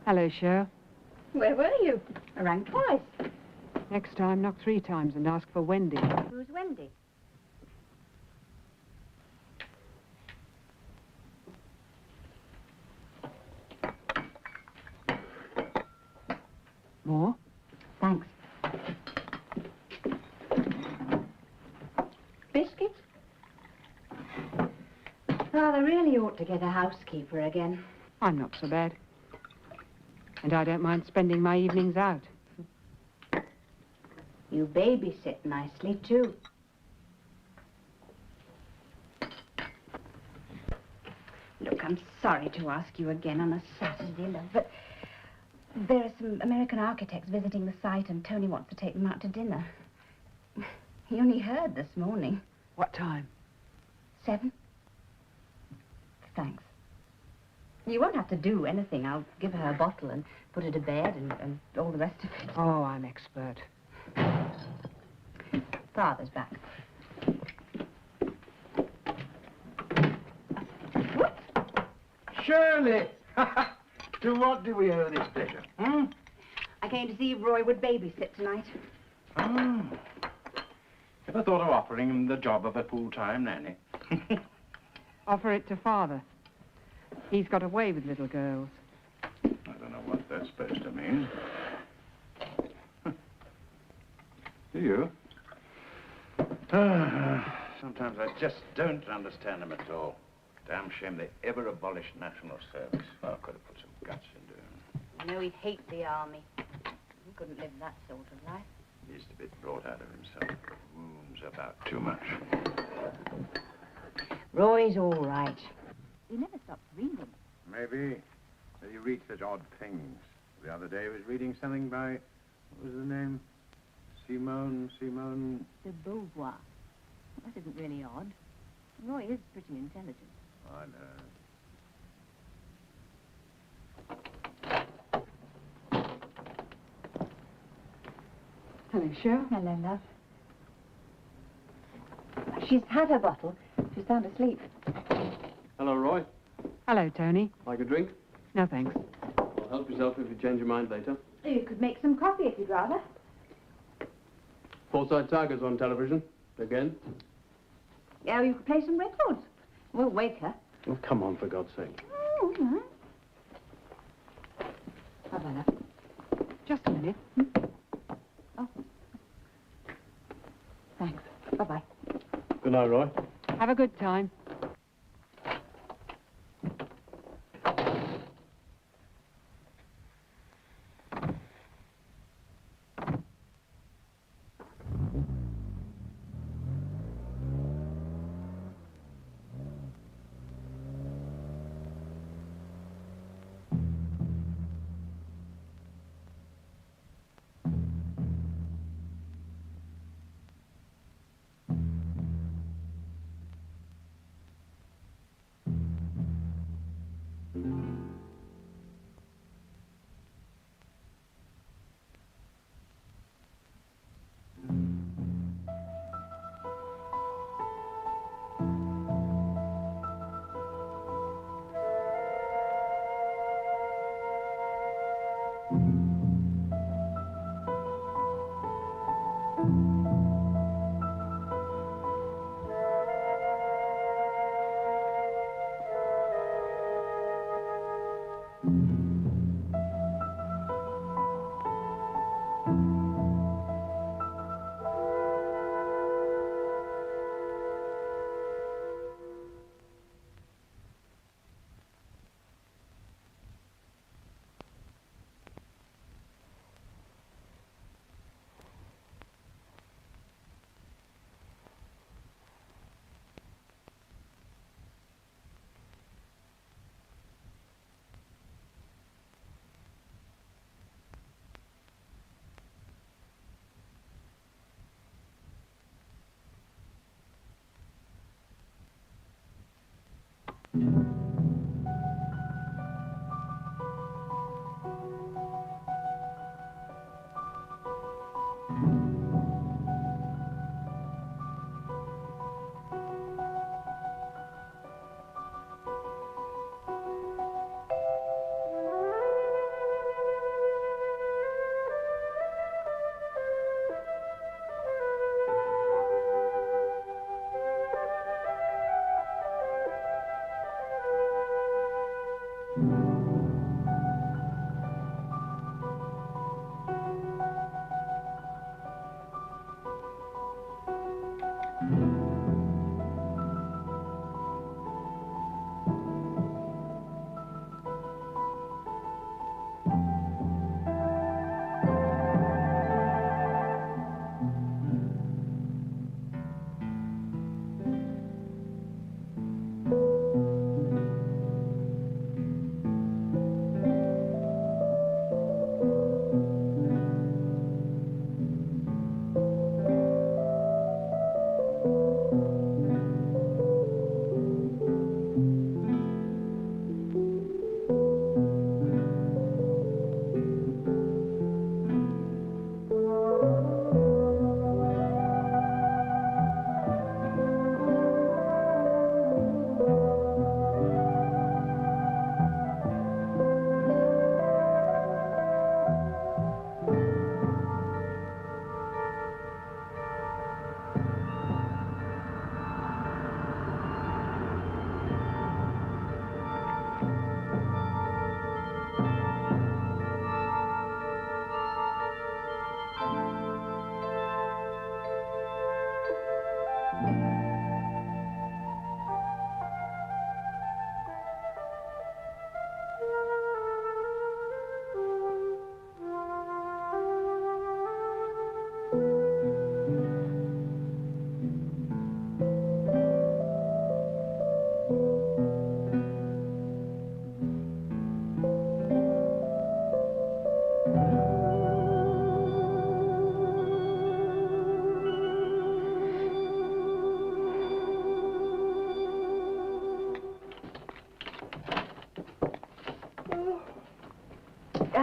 Hello, Sher. Where were you? I rang twice. Next time, knock 3 times and ask for Wendy. Who's Wendy? More? Thanks. Biscuits? Father really ought to get a housekeeper again. I'm not so bad. And I don't mind spending my evenings out. You babysit nicely, too. Look, I'm sorry to ask you again on a Saturday, love, but there are some American architects visiting the site, and Tony wants to take them out to dinner. He only heard this morning. What time? 7? Thanks. You won't have to do anything. I'll give her a bottle and put her to bed and all the rest of it. Oh, I'm expert. Father's back. Shirley! To what do we owe this pleasure? Hmm? I came to see if Roy would babysit tonight. Oh. Ever thought of offering him the job of a full-time nanny? Offer it to Father. He's got a way with little girls. I don't know what that's supposed to mean. Do you? Sometimes I just don't understand them at all. Damn shame they ever abolished national service. Well, could have put some guts into him. I know he'd hate the army. He couldn't live that sort of life. He's a bit brought out of himself. Rooms about too much. Roy's all right. He never stops reading. Maybe. But you read such odd things. The other day he was reading something by, what was the name? Simone. De Beauvoir. That isn't really odd. Roy is pretty intelligent. I know. Hello, Sher. Hello, love. She's had her bottle. She's sound asleep. Hello, Roy. Hello, Tony. Like a drink? No, thanks. Well, help yourself if you change your mind later. You could make some coffee if you'd rather. Forsyth Tigers on television. Again? Yeah, you could play some records. We'll wake her. Oh, come on, for God's sake. Oh, all right. Bye-bye, love. Just a minute. Oh. Thanks. Bye-bye. Good night, Roy. Have a good time.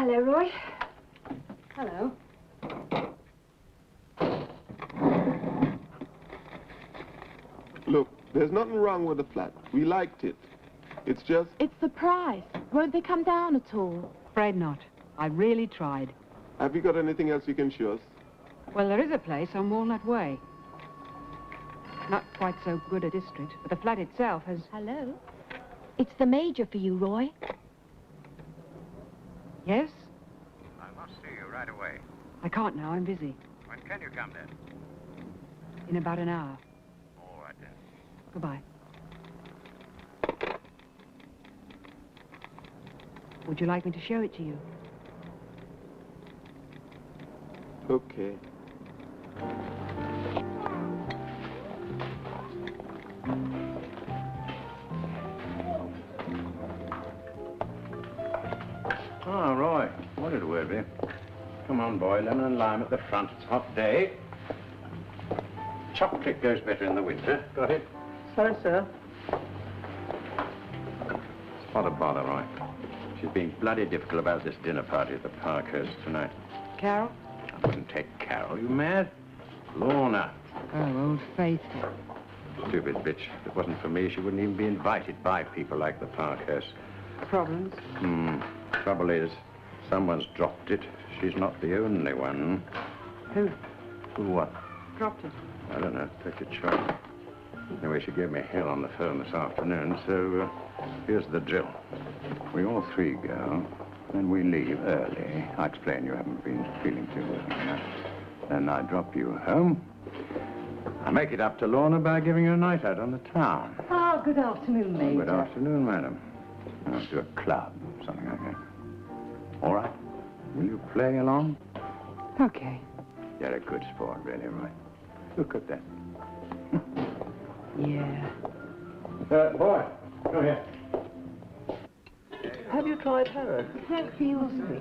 Hello, Roy. Hello. Look, there's nothing wrong with the flat. We liked it. It's just... It's the price. Won't they come down at all? Afraid not. I really tried. Have you got anything else you can show us? Well, there is a place on Walnut Way. Not quite so good a district, but the flat itself has... Hello? It's the Major for you, Roy. Yes? I must see you right away. I can't now. I'm busy. When can you come then? In about an hour. All right then. Goodbye. Would you like me to show it to you? Okay. Oh, Roy, what did we be? Come on, boy, lemon and lime at the front. It's a hot day. Chocolate goes better in the winter. Got it? Sorry, sir. It's not a bother, Roy. She's being bloody difficult about this dinner party at the Parkhurst tonight. Carol? I wouldn't take Carol. You mad? Lorna. Oh, old faithful. Stupid bitch. If it wasn't for me, she wouldn't even be invited by people like the Parkhurst. Problems? Trouble is, someone's dropped it. She's not the only one. Who? Who what? Dropped it. I don't know. Take your choice. Anyway, she gave me hell on the phone this afternoon, so here's the drill. We all three go, then we leave early. I explain you haven't been feeling too well, you know. Then I drop you home. I make it up to Lorna by giving her a night out on the town. Ah, good afternoon, Major. Good afternoon, madam. I'll do a club, something like that. All right? Will you play along? Okay. You're a good sport, really, Roy. Look at that. Yeah. Boy, come here. Have you tried Harrod? Hank feels me.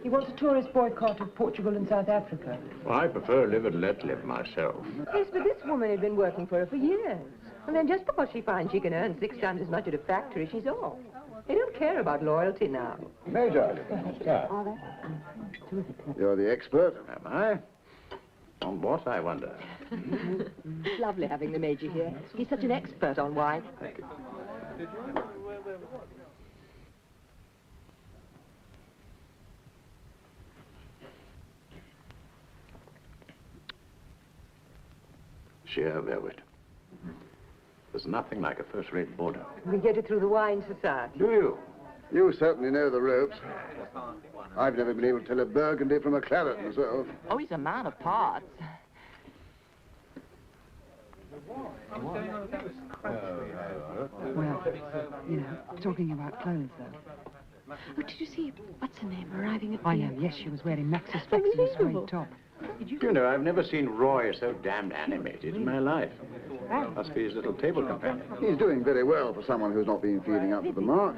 He wants a tourist boycott of Portugal and South Africa. Well, I prefer live and let live myself. Yes, but this woman had been working for her for years. And then just because she finds she can earn 6 times as much at a factory, she's off. They don't care about loyalty now. Major. You're the expert. Am I? On what, I wonder? It's lovely having the Major here. He's such an expert on wine. Thank you. Sheer velvet. There's nothing like a first-rate Bordeaux. We get it through the Wine Society. Do you? You certainly know the ropes. I've never been able to tell a Burgundy from a claret myself. Oh, he's a man of parts. Well, you know, talking about clothes, though. Oh, did you see, what's her name, arriving at I know, yes, she was wearing Max's specs and a suede top. You know, I've never seen Roy so damned animated in my life. Must be his little table companion. He's doing very well for someone who's not been feeding up to the mark.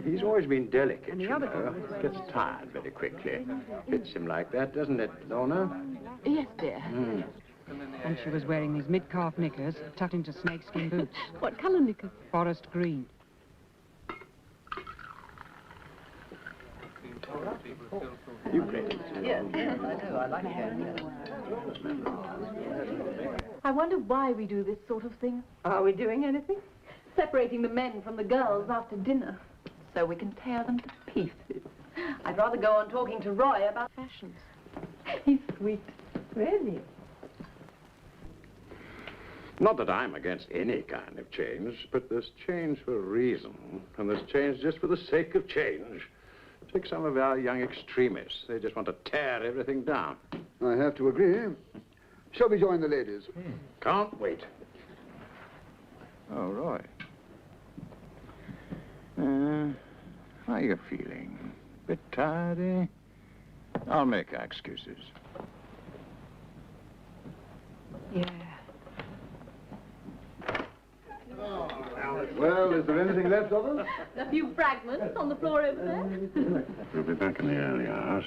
He's always been delicate, you know. Gets tired very quickly. Fits him like that, doesn't it, Lorna? Yes, dear. And she was wearing these mid-calf knickers tucked into snakeskin boots. What colour knickers? Forest green. You played it. Yes, I do. I like it. I wonder why we do this sort of thing. Are we doing anything? Separating the men from the girls after dinner, so we can tear them to pieces. I'd rather go on talking to Roy about fashions. He's sweet. Really? Not that I'm against any kind of change, but there's change for a reason, and there's change just for the sake of change. Take some of our young extremists. They just want to tear everything down. I have to agree. Shall we join the ladies? Can't wait. Oh, Roy. How are you feeling? Bit tired, eh? I'll make our excuses. Yeah. Well, is there anything left of us? A few fragments on the floor over there. We'll be back in the early hours.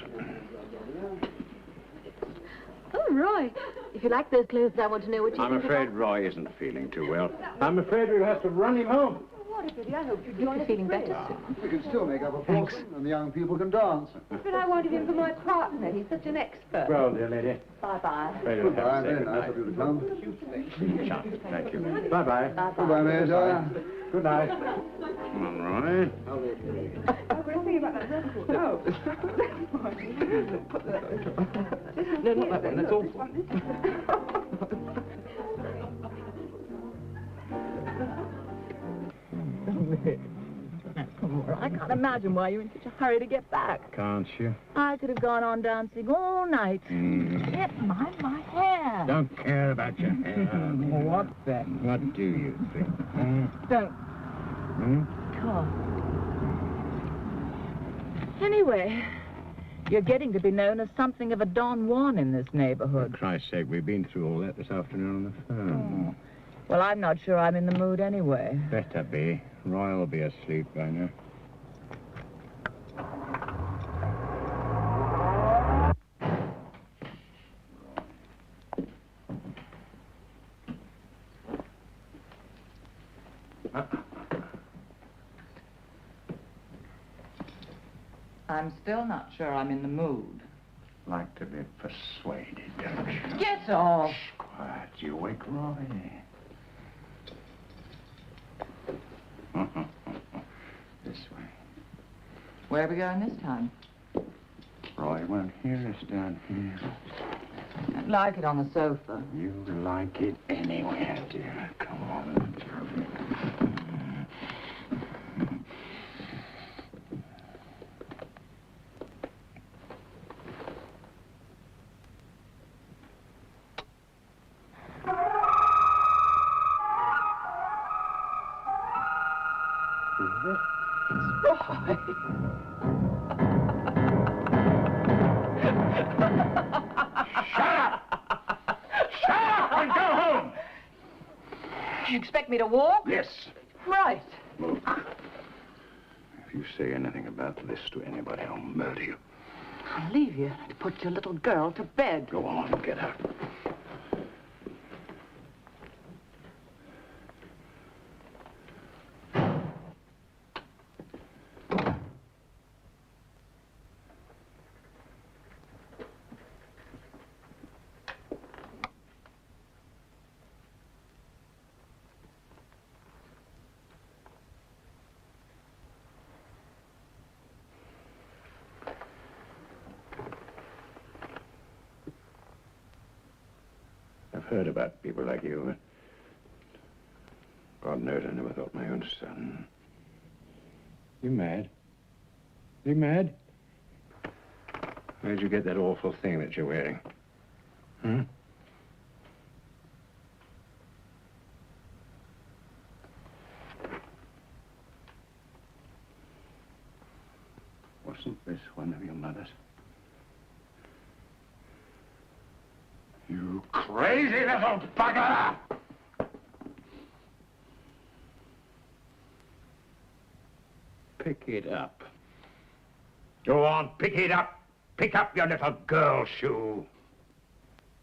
Oh, Roy, if you like those clothes, I want to know what you I'm think afraid Roy isn't feeling too well. I'm afraid we'll have to run him home. What what a pity. I hoped you'd join us. Feeling better soon. We can still make up a fortune, and the young people can dance. But I wanted him for my partner. He's such an expert. Well, dear lady. Bye-bye. Goodbye, very nice of you to come. Thank you. Bye-bye. Goodbye, Major. Good night. Come on, Roy. No, not that one. That's awful. I can't imagine why you're in such a hurry to get back. Can't you? I could have gone on dancing all night. Yet mind my hair. Don't care about your hair. What's that? What do you think? Don't. God. Anyway, you're getting to be known as something of a Don Juan in this neighborhood. For Christ's sake, we've been through all that this afternoon on the phone. Well, I'm not sure I'm in the mood anyway. Better be. Roy will be asleep by now. I'm still not sure I'm in the mood. Like to be persuaded, don't you? Get off. Shh, quiet. You wake Roy. This way. Where are we going this time? Roy won't hear us down here. I'd like it on the sofa. You like it anywhere, dear. Come on. You expect me to walk? Yes. Right. Look, if you say anything about this to anybody, I'll murder you. I'll leave you to put your little girl to bed. Go on, get up. I've heard about people like you, but God knows I never thought my own son. You mad? You mad? Where'd you get that awful thing that you're wearing? Hmm? Wasn't this one of your mother's? You crazy little bugger! Pick it up. Go on, pick it up. Pick up your little girl shoe.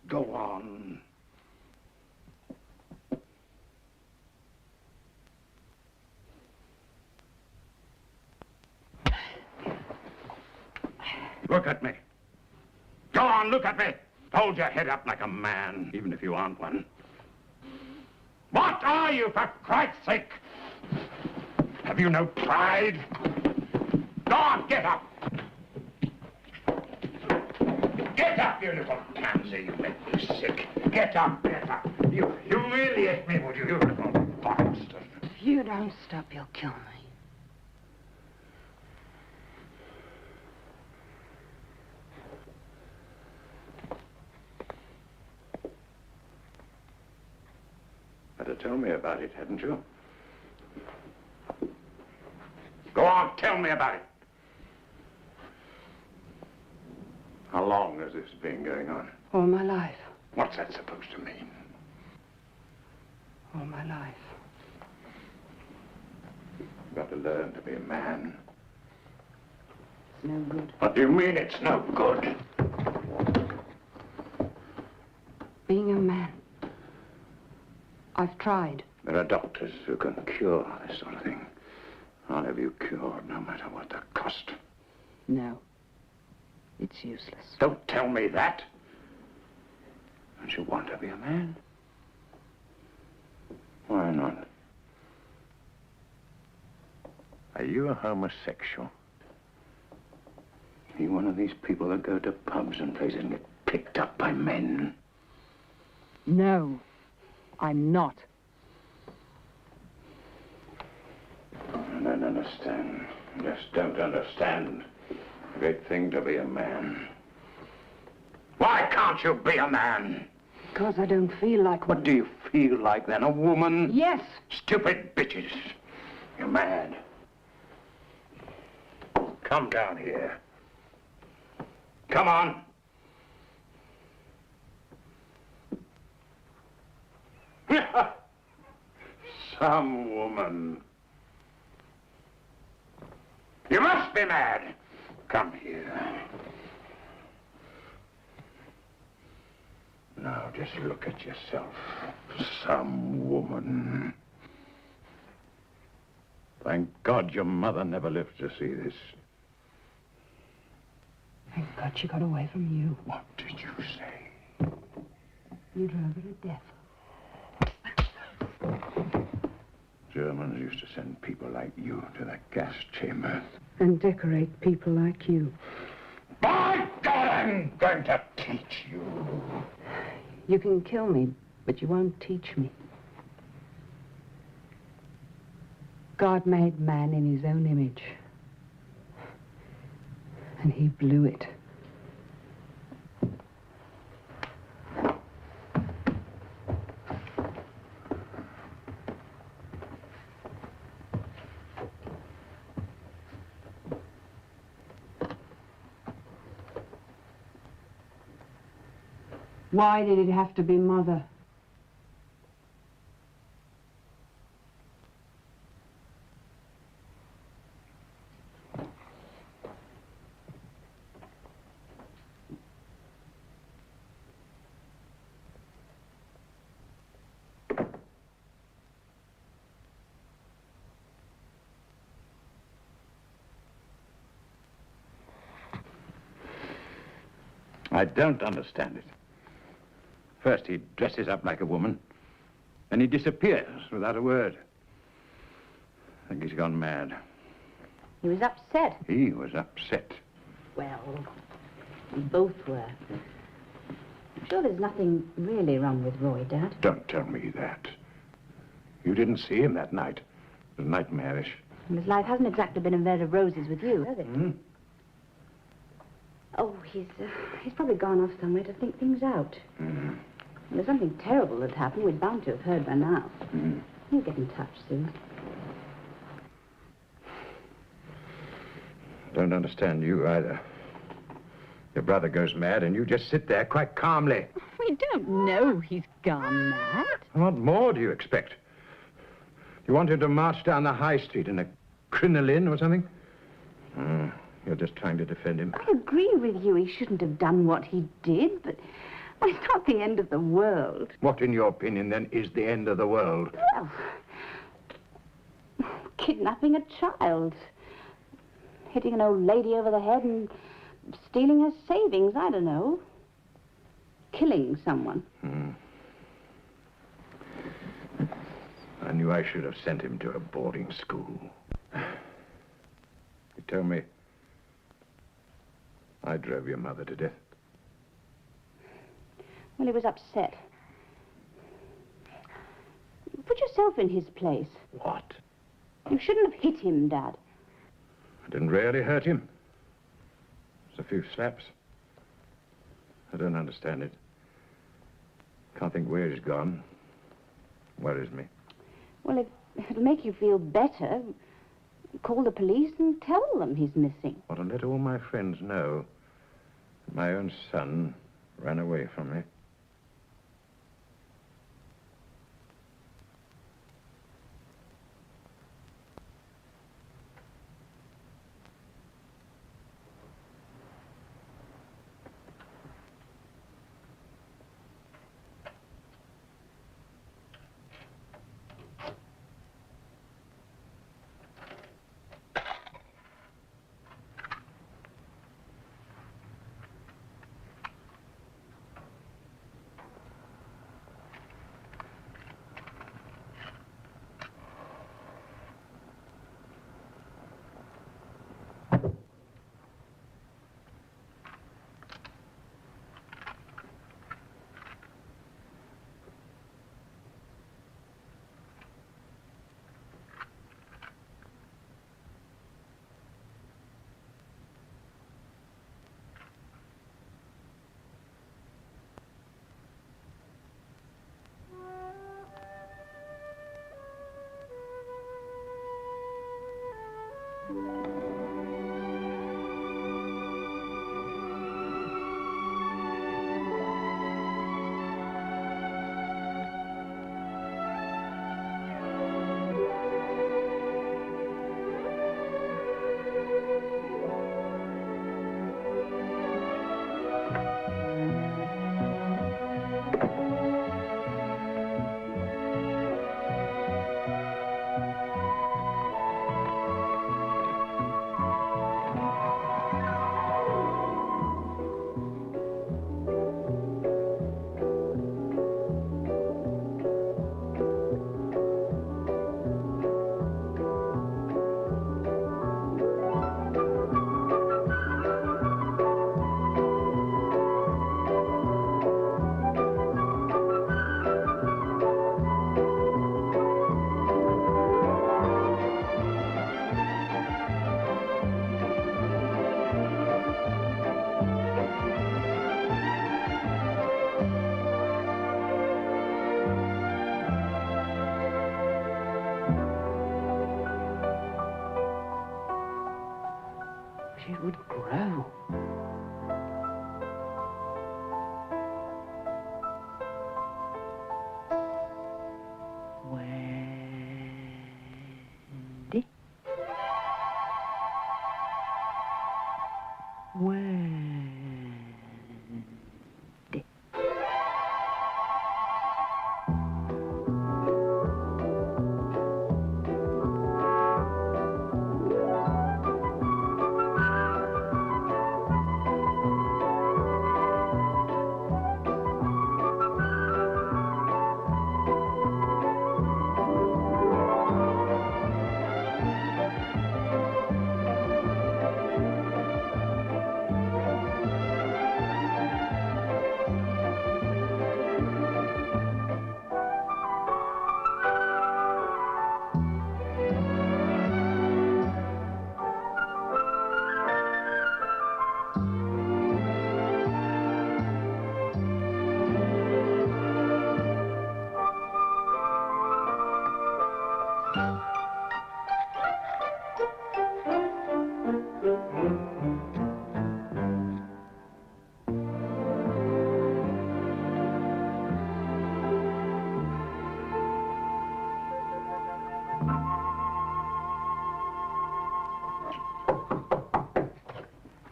Go on. Look at me. Go on, look at me. Hold your head up like a man, even if you aren't one. What are you, for Christ's sake? Have you no pride? Go on, get up. Get up, you little pansy. You make me sick. Get up, get up. You humiliate me, would you, you little bastard. If you don't stop, you'll kill me. Better tell me about it, hadn't you? Go on, tell me about it. How long has this been going on? All my life. What's that supposed to mean? All my life. You've got to learn to be a man. It's no good. What do you mean it's no good? Being a man. I've tried. There are doctors who can cure this sort of thing. I'll have you cured, no matter what the cost. No. It's useless. Don't tell me that. Don't you want to be a man? Why not? Are you a homosexual? Are you one of these people that go to pubs and places and get picked up by men? No, I'm not. I don't understand. Just don't understand. Great thing to be a man. Why can't you be a man? Because I don't feel like one. What do you feel like then? A woman? Yes. Stupid bitches. You're mad. Come down here. Come on. Some woman. You must be mad. Come here. Now, just look at yourself. Some woman. Thank God your mother never lived to see this. Thank God she got away from you. What did you say? You drove her to death. Germans used to send people like you to the gas chamber. And decorate people like you. By God, I'm going to teach you. You can kill me, but you won't teach me. God made man in his own image. And he blew it. Why did it have to be Mother? I don't understand it. First, he dresses up like a woman, then he disappears without a word. I think he's gone mad. He was upset. He was upset. Well, we both were. I'm sure there's nothing really wrong with Roy, Dad. Don't tell me that. You didn't see him that night. It was nightmarish. And his life hasn't exactly been a bed of roses with you, has it? Hmm? Oh, he's probably gone off somewhere to think things out. Mm. There's something terrible that's happened. We'd bound to have heard by now. Mm. He'll get in touch soon. Don't understand you either. Your brother goes mad and you just sit there quite calmly. We don't know he's gone mad. What more do you expect? You want him to march down the high street in a crinoline or something? You're just trying to defend him. I agree with you. He shouldn't have done what he did, but well, it's not the end of the world. What, in your opinion, then, is the end of the world? Well, kidnapping a child, hitting an old lady over the head and stealing her savings, I don't know. Killing someone. I knew I should have sent him to a boarding school. You tell me I drove your mother to death. Well, he was upset. Put yourself in his place. What? You shouldn't have hit him, Dad. I didn't really hurt him. Just a few slaps. I don't understand it. Can't think where he's gone. Worries me. Well, if it'll make you feel better, call the police and tell them he's missing. I want to let all my friends know that my own son ran away from me. it would grow. Wendy? Wendy.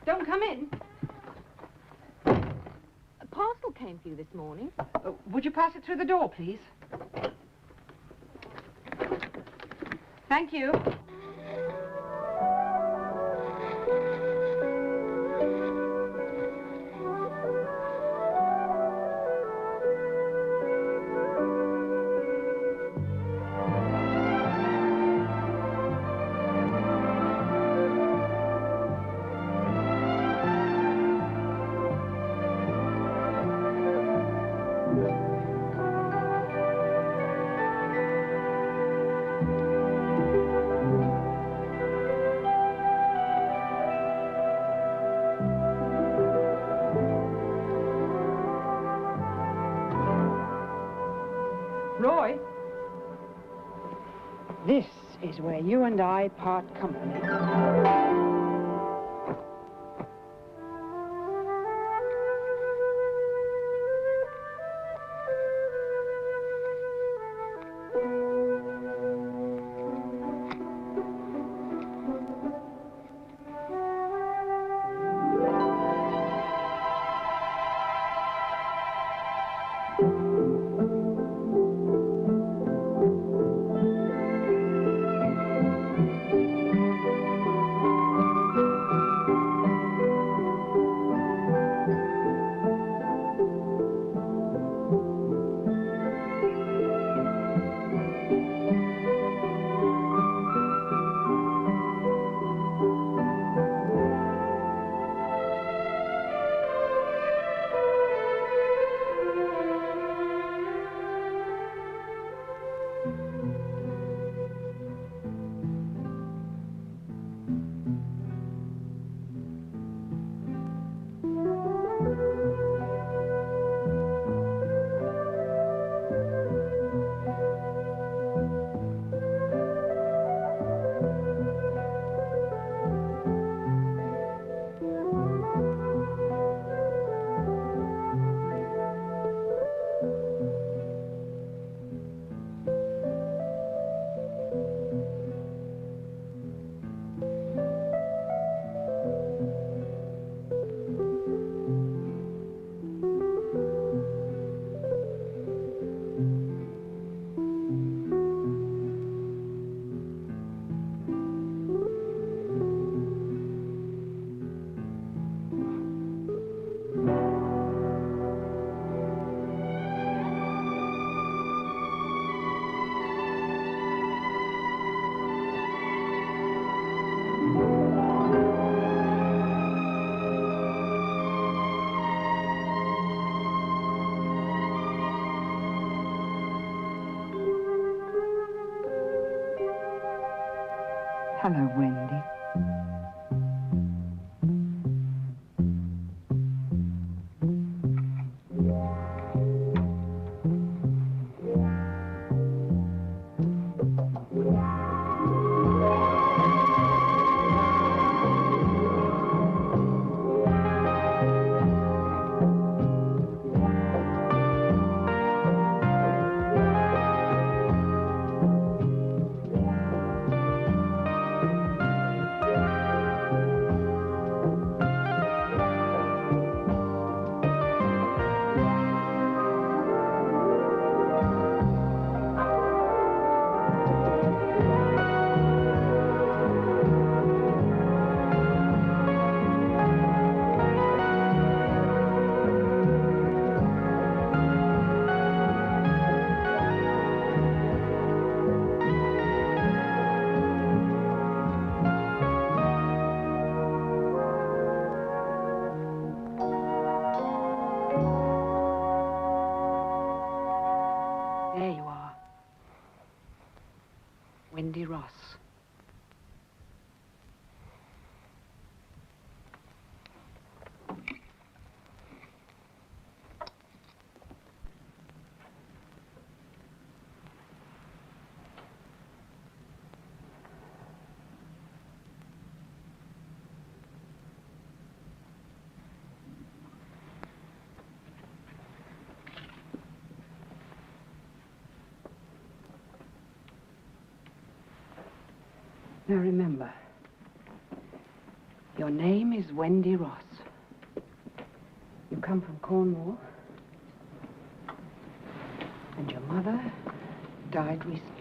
Don't come in. A parcel came for you this morning. Would you pass it through the door, please? Thank you. Roy, this is where you and I part company. Hello, Wendy. Now remember, your name is Wendy Ross. You come from Cornwall. And your mother died recently.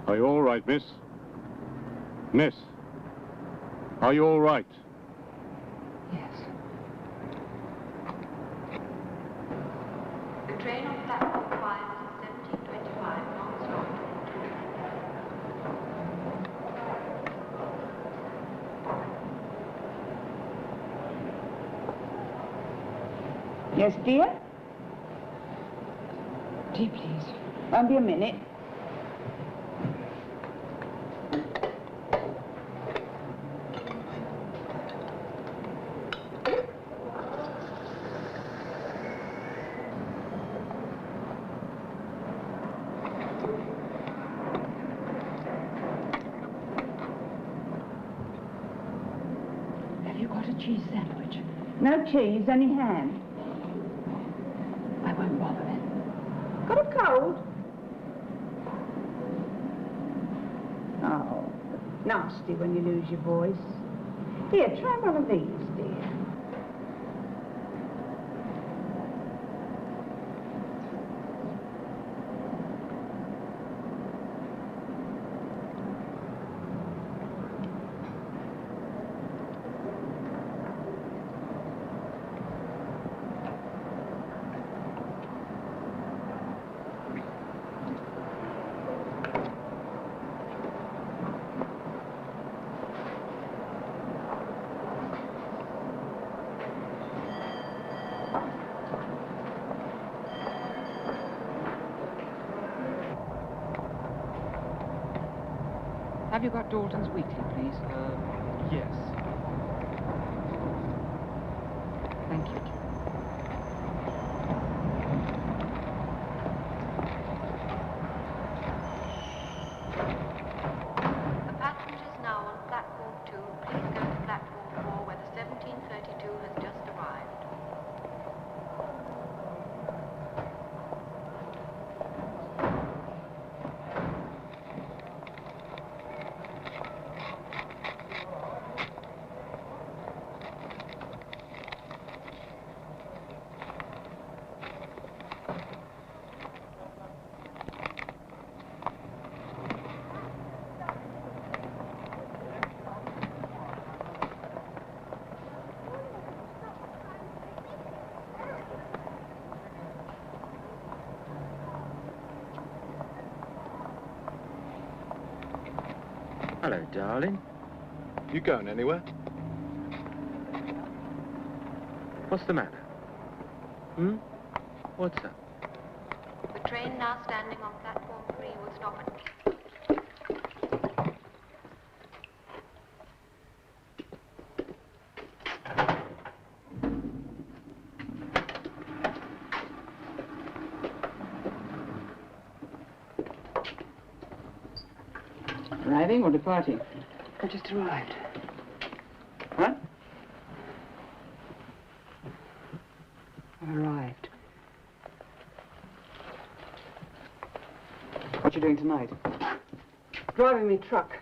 Are you all right, miss? Miss, are you all right? Yes. The train on platform 5 is 1725 Monks Road. Yes, dear? Tea, please. Won't be a minute. Have you got a cheese sandwich? No cheese, only ham. I won't bother then. Got a cold? Oh, nasty when you lose your voice. Here, try one of these, dear. Have you got Dalton's Weekly, please? Yes. Thank you. Hello, darling. You going anywhere? What's the matter? Hmm? What's up? The train now standing on platform 3 will stop at... Arriving or departing? I just arrived. What? I've arrived. What you doing tonight? Driving me truck.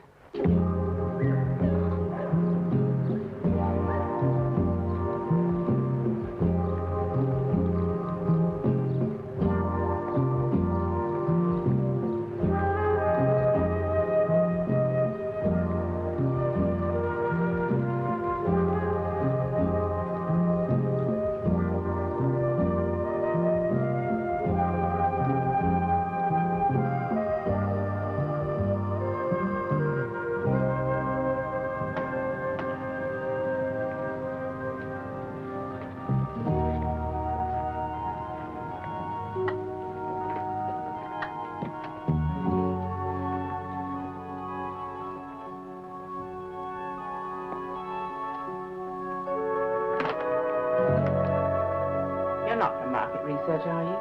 You're not from market research, are you?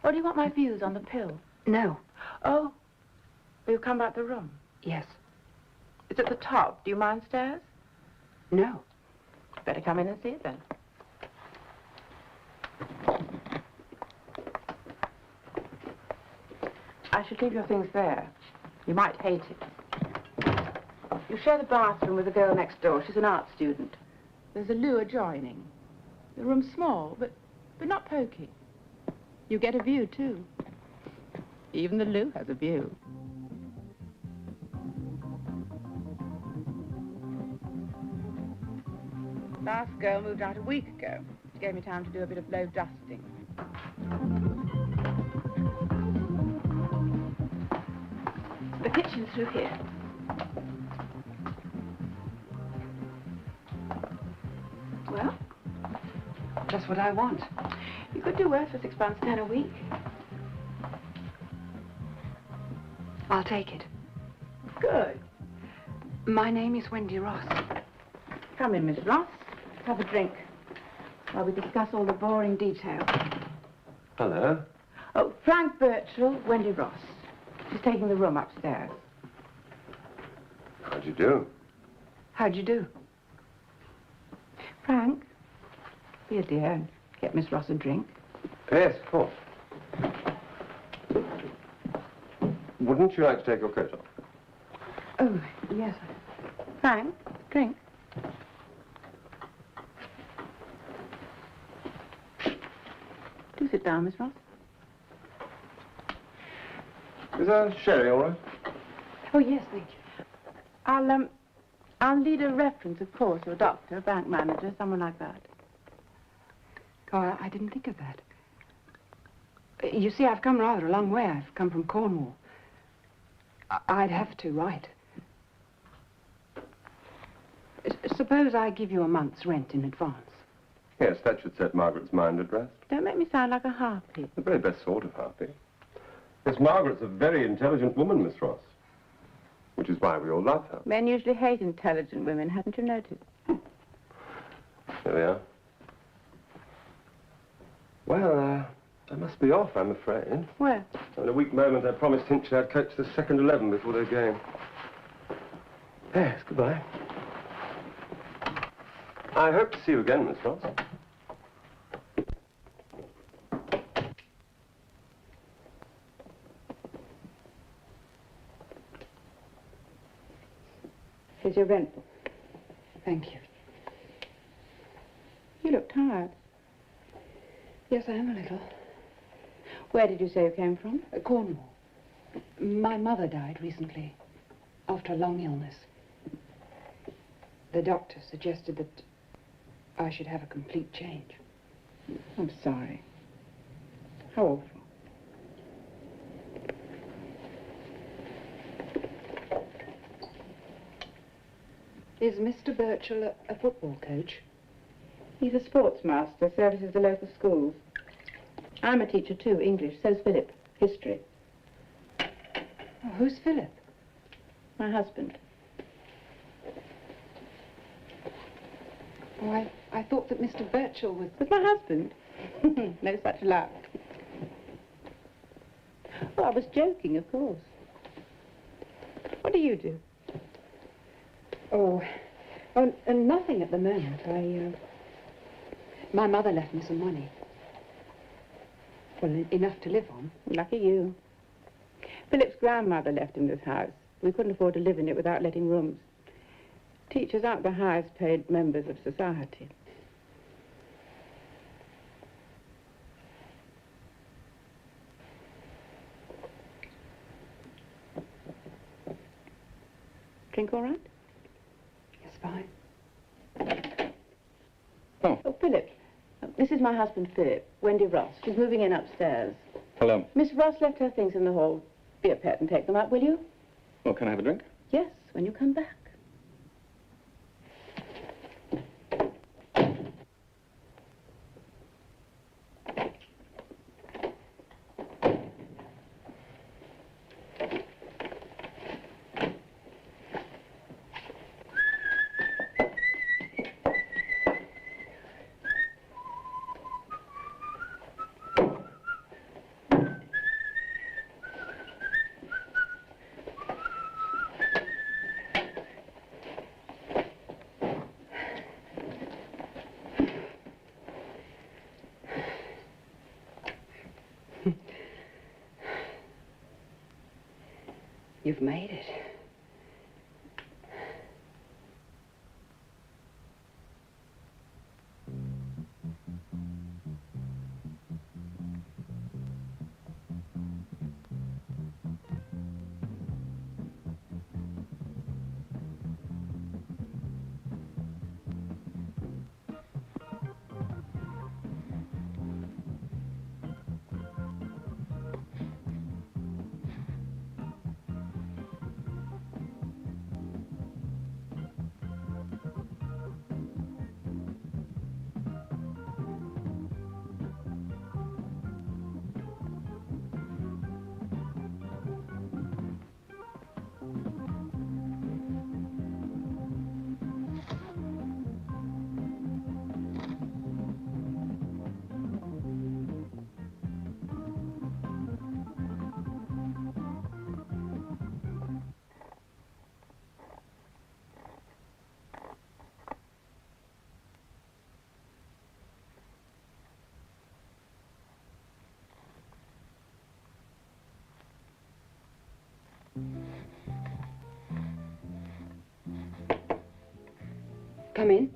Or do you want my views on the pill? No. Oh, will you come back to the room? Yes. It's at the top. Do you mind stairs? No. Better come in and see it then. I should leave your things there. You might hate it. You share the bathroom with the girl next door. She's an art student. There's a loo adjoining. The room's small, but not poky. You get a view, too. Even the loo has a view. Last girl moved out a week ago. She gave me time to do a bit of low dusting. The kitchen's through here. Well? Just what I want. You could do worse for £6.10 a week. I'll take it. Good. My name is Wendy Ross. Come in, Miss Ross. Have a drink while we discuss all the boring details. Hello. Oh, Frank Birchall, Wendy Ross. She's taking the room upstairs. How'd you do? How'd you do? Frank, be a dear and get Miss Ross a drink. Yes, of course. Wouldn't you like to take your coat off? Oh, yes. Frank, drink. Do sit down, Miss Ross. Is there sherry all right? Oh, yes, thank you. I'll need a reference, of course, to a doctor, a bank manager, someone like that. Oh, I didn't think of that. You see, I've come rather a long way. I've come from Cornwall. I'd have to write. Suppose I give you a month's rent in advance. Yes, that should set Margaret's mind at rest. Don't make me sound like a harpy. The very best sort of harpy. Yes, Margaret's a very intelligent woman, Miss Ross. Which is why we all love her. Men usually hate intelligent women, haven't you noticed? There we are. Well, I must be off, I'm afraid. Where? In a weak moment, I promised Hinchley I'd coach the second 11 before their game. Yes, goodbye. I hope to see you again, Miss Ross. Here's your rent book. Thank you. You look tired. Yes, I am a little. Where did you say you came from? Cornwall. My mother died recently, after a long illness. The doctor suggested that I should have a complete change. I'm sorry. How awful. Is Mr. Birchall a football coach? He's a sports master, services the local schools. I'm a teacher too, English. So's Philip, history. Oh, who's Philip? My husband. Oh, I thought that Mr. Birchall was... Was my husband? No such luck. Oh, I was joking, of course. What do you do? Oh, nothing at the moment. My mother left me some money. Well, enough to live on. Lucky you. Philip's grandmother left him this house. We couldn't afford to live in it without letting rooms. Teachers aren't the highest paid members of society. Drink all right? Yes, fine. Oh, Philip. This is my husband, Philip. Wendy Ross. She's moving in upstairs. Hello. Miss Ross left her things in the hall. Be a pet and take them up, will you? Well, can I have a drink? Yes, when you come back. You've made it. Come in.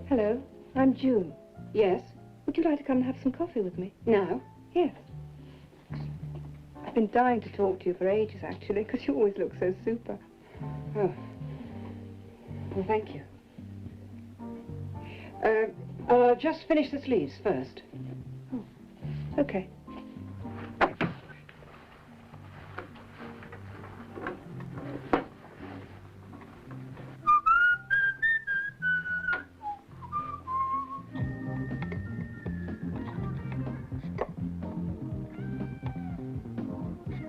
Hello, I'm June. Yes? Would you like to come and have some coffee with me? Now? Yes. I've been dying to talk to you for ages, actually, because you always look so super. Oh. Well, thank you. I'll just finish the sleeves first. Oh, okay.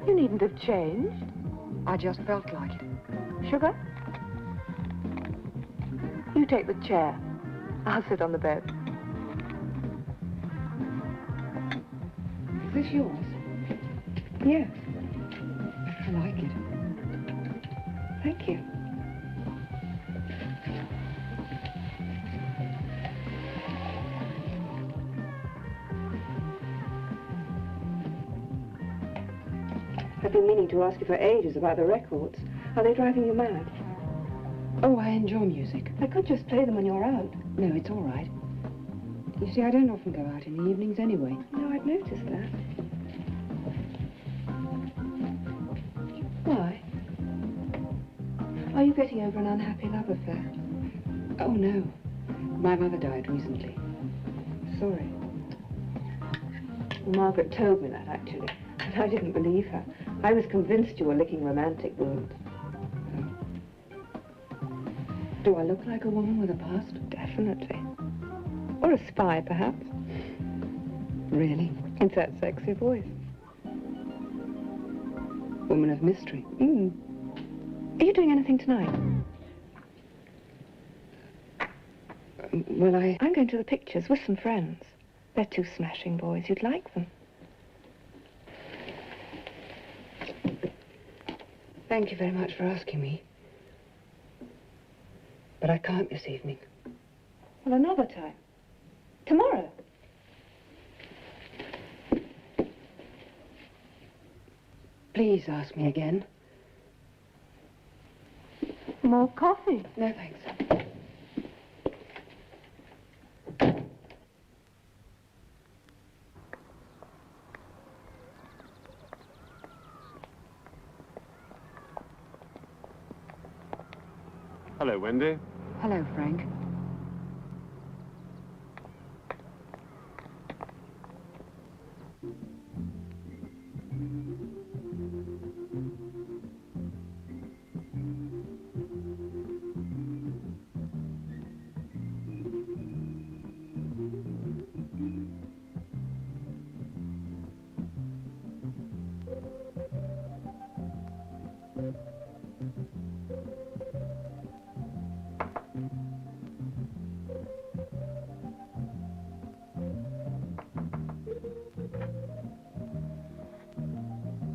You needn't have changed. I just felt like it. Sugar? You take the chair. I'll sit on the bed. Is this yours? Yes. I like it. Thank you. I've been meaning to ask you for ages about the records. Are they driving you mad? Oh, I enjoy music. I could just play them when you're out. No, it's all right. You see, I don't often go out in the evenings anyway. No, I've noticed that. Why? Are you getting over an unhappy love affair? Oh, no. My mother died recently. Sorry. Well, Margaret told me that, actually. And I didn't believe her. I was convinced you were licking romantic wounds. Do I look like a woman with a past? Definitely. Or a spy, perhaps. Really? It's that sexy voice. Woman of mystery. Are you doing anything tonight? Well, I'm going to the pictures with some friends. They're two smashing boys. You'd like them. Thank you very much for asking me. But I can't this evening. Well, another time. Tomorrow. Please ask me again. More coffee? No, thanks. Hello, Wendy. Hello, Frank.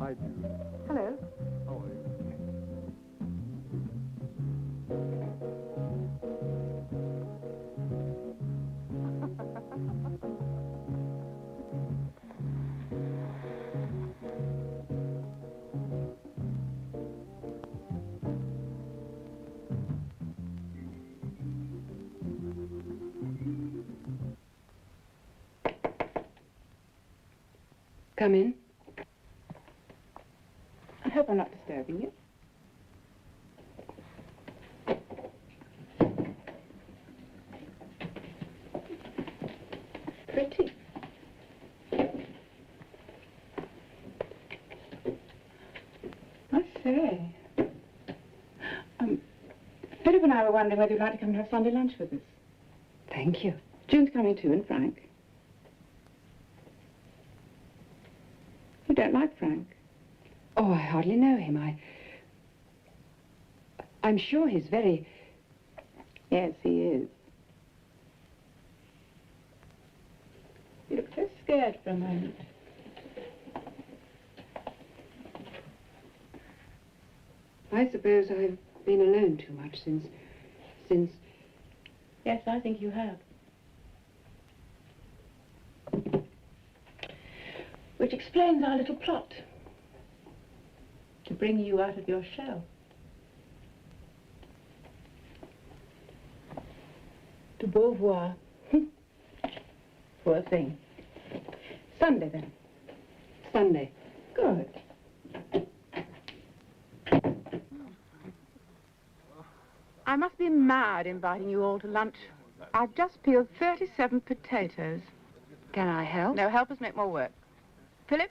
Hi, Jude. Hello. How are you? Come in. I hope I'm not disturbing you. Pretty. I say. Philip and I were wondering whether you'd like to come and have Sunday lunch with us. Thank you. June's coming too, and Frank. You don't like Frank? Oh, I hardly know him. I'm sure he's very... Yes, he is. You look so scared for a moment. I suppose I've been alone too much since... Yes, I think you have. Which explains our little plot. To bring you out of your shell. To Beauvoir. Poor thing. Sunday, then. Sunday. Good. I must be mad inviting you all to lunch. I've just peeled 37 potatoes. Can I help? No, help us make more work. Philip,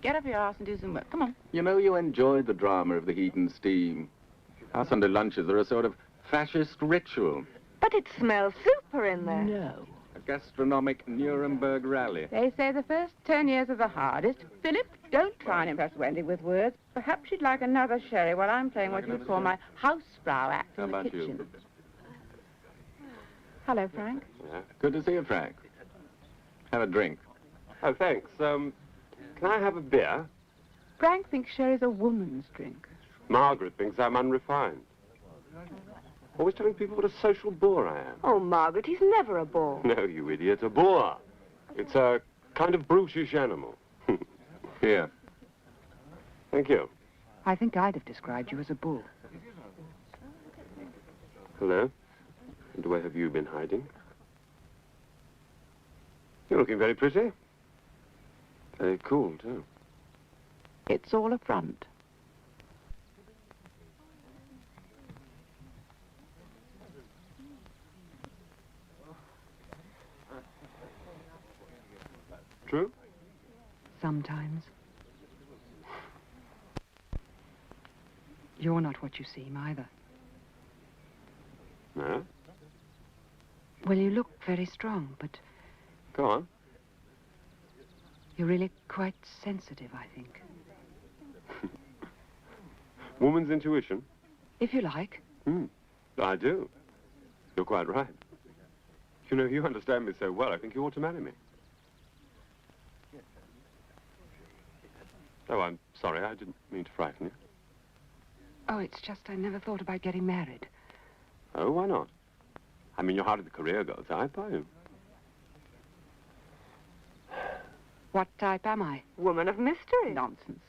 get up your arse and do some work. Come on. You know, you enjoyed the drama of the heat and steam. Our Sunday lunches are a sort of fascist ritual. But it smells super in there. No. A gastronomic Nuremberg rally. They say the first 10 years are the hardest. Philip, don't try and impress Wendy with words. Perhaps you'd like another sherry while I'm playing what you'd call my Hausfrau act How in the about kitchen. you? Hello, Frank. Yeah. Good to see you, Frank. Have a drink. Oh, thanks. Can I have a beer? Frank thinks sherry's a woman's drink. Margaret thinks I'm unrefined. Always telling people what a social bore I am. Oh, Margaret, he's never a bore. No, you idiot, a boar. It's a kind of brutish animal. Here. Thank you. I think I'd have described you as a bull. Hello? And where have you been hiding? You're looking very pretty. Very cool, too. It's all a front. True? Sometimes. You're not what you seem, either. No? Well, you look very strong, but Go on. you're really quite sensitive, I think. Woman's intuition? If you like. I do. You're quite right. You know, you understand me so well, I think you ought to marry me. Oh, I'm sorry, I didn't mean to frighten you. Oh, it's just I never thought about getting married. Oh, why not? I mean, you're hardly the career girl type, are you? What type am I? Woman of mystery. Nonsense.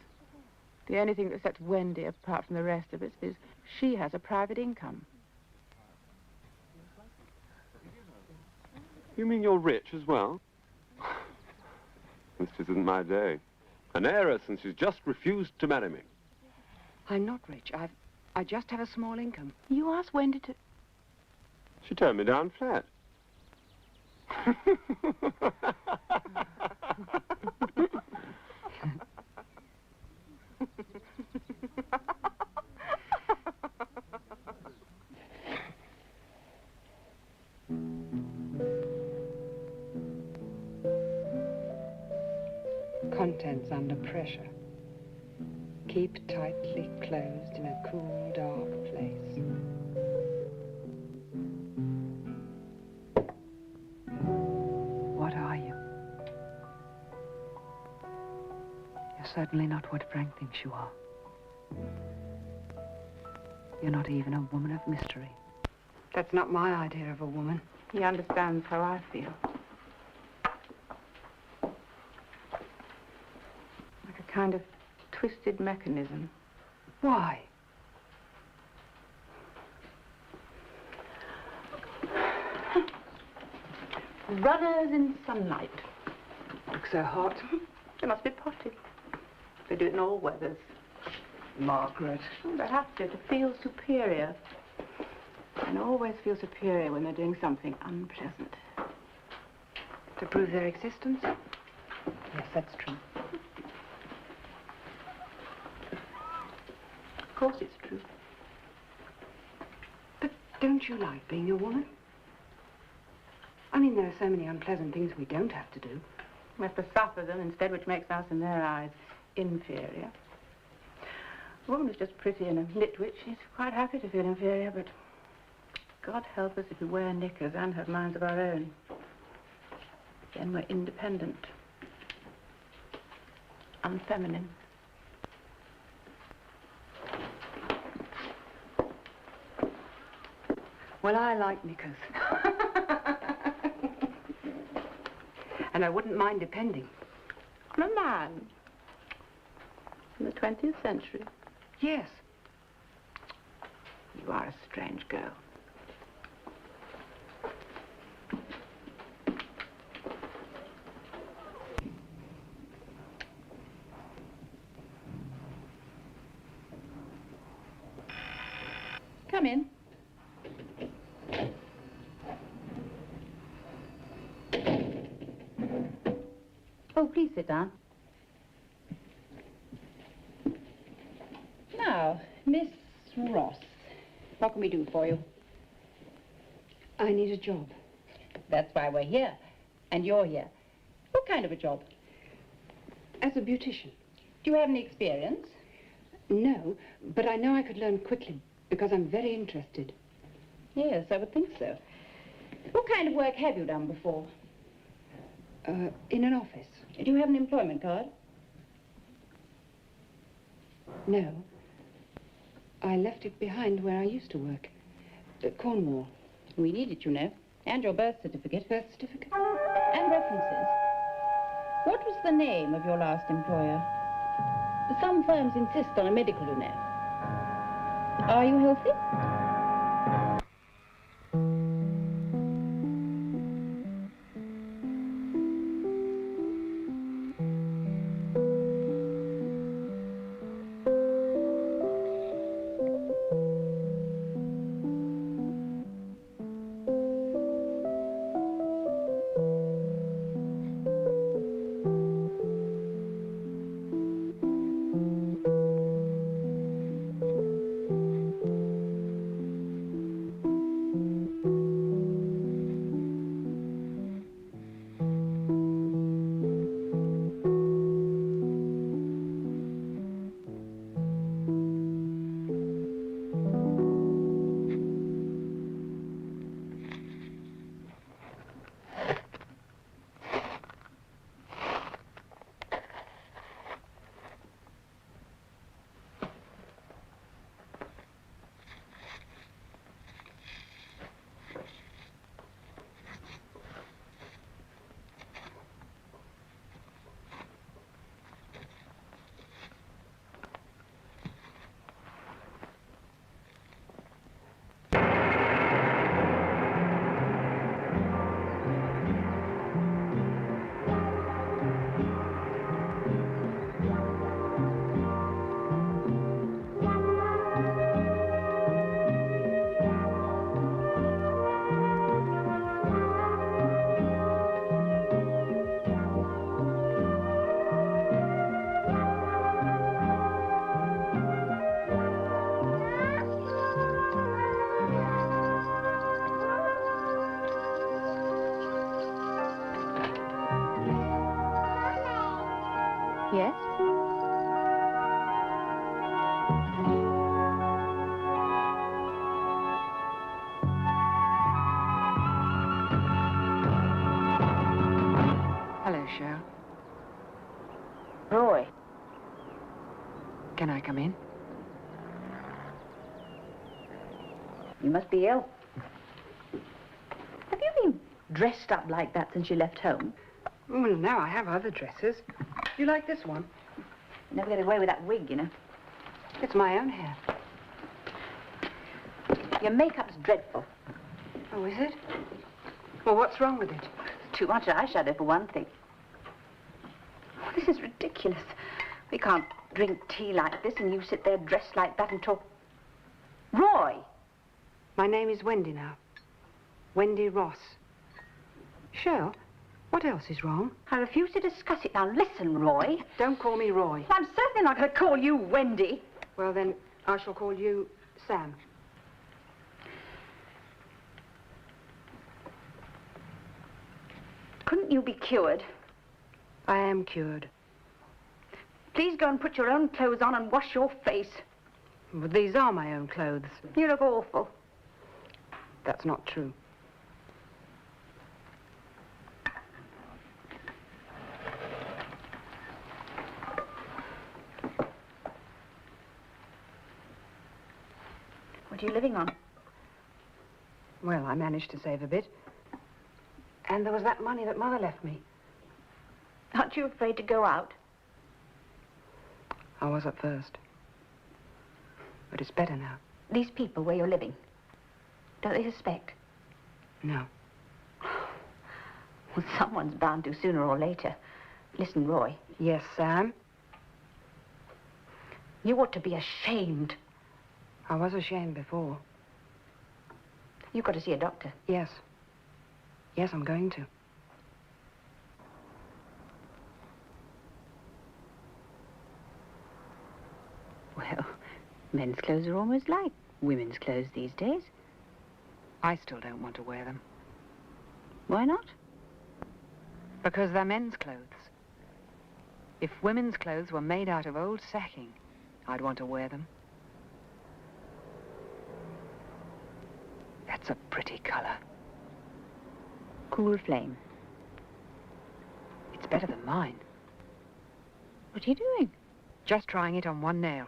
The only thing that sets Wendy apart from the rest of us is she has a private income. You mean you're rich as well? This just isn't my day. An heiress, and she's just refused to marry me. I'm not rich. I just have a small income. You asked Wendy to... She turned me down flat. Contents under pressure. Keep tightly closed in a cool, dark place. What are you? You're certainly not what Frank thinks you are. You're not even a woman of mystery. That's not my idea of a woman. He understands how I feel. Like a kind of twisted mechanism. Why? Runners in sunlight. Look so hot. They must be potted. They do it in all weathers. Margaret. Oh, they have to feel superior. And always feel superior when they're doing something unpleasant. To prove their existence? Yes, that's true. Of course it's true. But don't you like being a woman? I mean, there are so many unpleasant things we don't have to do. We have to suffer them instead, which makes us, in their eyes, inferior. A woman who's just pretty and a nitwit, she's quite happy to feel inferior, but God help us if we wear knickers and have minds of our own. Then we're independent. Unfeminine. Well, I like knickers. And I wouldn't mind depending. On a man. In the 20th century. Yes. You are a strange girl. Come in. Oh, please sit down. Now, Miss Ross, what can we do for you? I need a job. That's why we're here. And you're here. What kind of a job? As a beautician. Do you have any experience? No, but I know I could learn quickly because I'm very interested. Yes, I would think so. What kind of work have you done before? In an office. Do you have an employment card? No. I left it behind where I used to work. At Cornwall. We need it, you know. And your birth certificate. Birth certificate? And references. What was the name of your last employer? Some firms insist on a medical, you know. Are you healthy? come in? You must be ill. Have you been dressed up like that since you left home? Well, no, I have other dresses. You like this one? You never get away with that wig, you know. It's my own hair. Your makeup's dreadful. Oh, is it? Well, what's wrong with it? Too much eyeshadow, for one thing. Oh, this is ridiculous. We can't drink tea like this and you sit there dressed like that and talk... Roy! My name is Wendy now. Wendy Ross. Shell, what else is wrong? I refuse to discuss it. Now, listen, Roy. Don't call me Roy. I'm certainly not going to call you Wendy. Well, then, I shall call you Sam. Couldn't you be cured? I am cured. Please go and put your own clothes on and wash your face. But these are my own clothes. You look awful. That's not true. What are you living on? Well, I managed to save a bit. And there was that money that Mother left me. Aren't you afraid to go out? I was at first. But it's better now. These people where you're living, don't they suspect? No. Well, someone's bound to sooner or later. Listen, Roy. Yes, Sam? You ought to be ashamed. I was ashamed before. You've got to see a doctor. Yes. Yes, I'm going to. Well, men's clothes are almost like women's clothes these days. I still don't want to wear them. Why not? Because they're men's clothes. If women's clothes were made out of old sacking, I'd want to wear them. That's a pretty color. Cool flame. It's better than mine. What are you doing? Just trying it on one nail.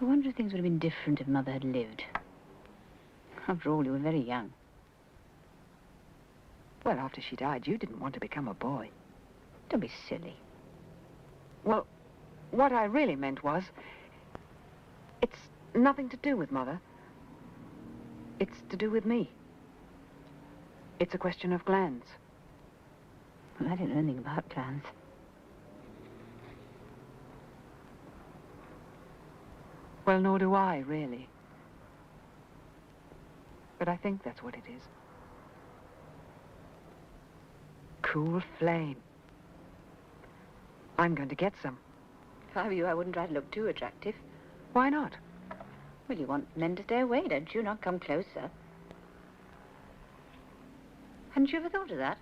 I wonder if things would have been different if Mother had lived. After all, you were very young. Well, after she died, you didn't want to become a boy. Don't be silly. Well, what I really meant was, it's nothing to do with Mother. It's to do with me. It's a question of glands. Well, I don't know anything about glands. Well, nor do I, really. But I think that's what it is. Cool flame. I'm going to get some. If I were you, I wouldn't try to look too attractive. Why not? Well, you want men to stay away, don't you? Not come closer. Hadn't you ever thought of that?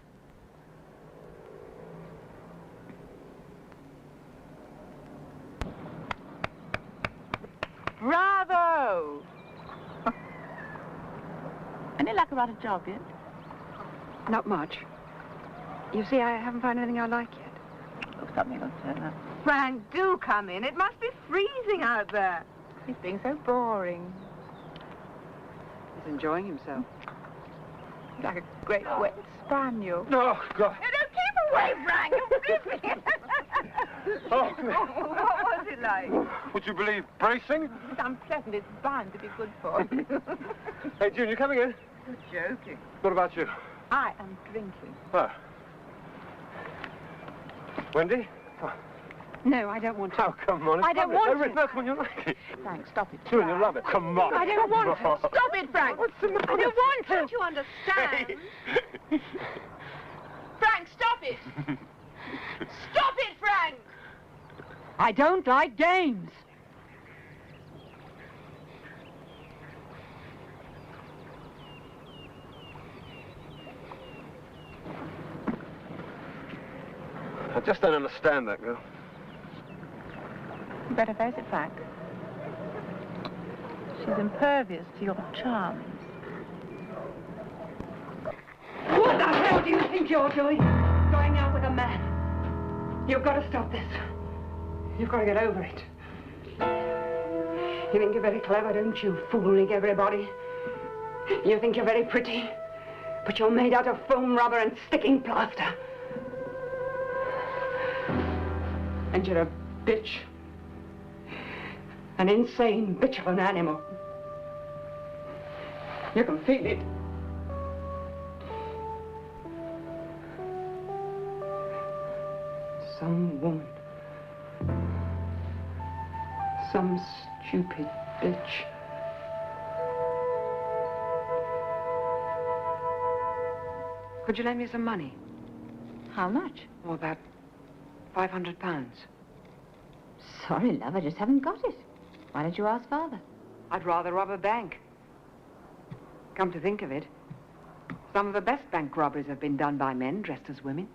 Bravo! Any luck about a job yet? Not much. You see, I haven't found anything I like yet. Oh, something will turn up. Frank, do come in. It must be freezing out there. He's being so boring. He's enjoying himself. Like a great wet spaniel. Oh, God. No, don't keep away, Frank. You're flipping. Oh, What was it like? would you believe bracing? It's unpleasant. It's bound to be good for you. Hey, June, you coming in? You're joking. What about you? I am drinking. Oh. Wendy? Oh, No, I don't want to. oh come on. I don't want to. That's when you like it. Frank, stop it. June, you love it. Come on. I don't want to. Stop it, Frank. What's the matter? I don't want to. Don't you understand? Frank, stop it. Stop it, Frank. I don't like games. I just don't understand that girl. You better face it, Frank. She's impervious to your charms. What the hell do you think you're doing? Going out with You've got to stop this. You've got to get over it. You think you're very clever, don't you? Fooling everybody. You think you're very pretty, but you're made out of foam rubber and sticking plaster. And you're a bitch. An insane bitch of an animal. You can feel it. Some woman. Some stupid bitch. Could you lend me some money? How much? Oh, about £500. Sorry, love, I just haven't got it. Why don't you ask Father? I'd rather rob a bank. Come to think of it, some of the best bank robberies have been done by men dressed as women.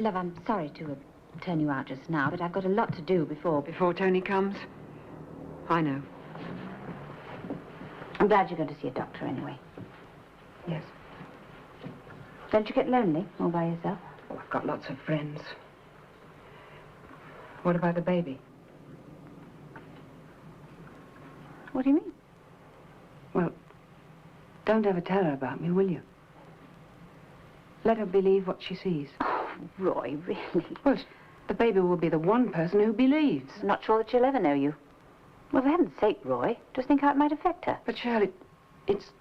Love, I'm sorry to turn you out just now, but I've got a lot to do before... Before Tony comes? I know. I'm glad you're going to see a doctor anyway. Yes. Don't you get lonely all by yourself? Oh, I've got lots of friends. What about the baby? What do you mean? Well, don't ever tell her about me, will you? Let her believe what she sees. Oh, Roy, really? Well, the baby will be the one person who believes. I'm not sure that she'll ever know you. Well, for heaven's sake, Roy, just think how it might affect her. But Shirley, it's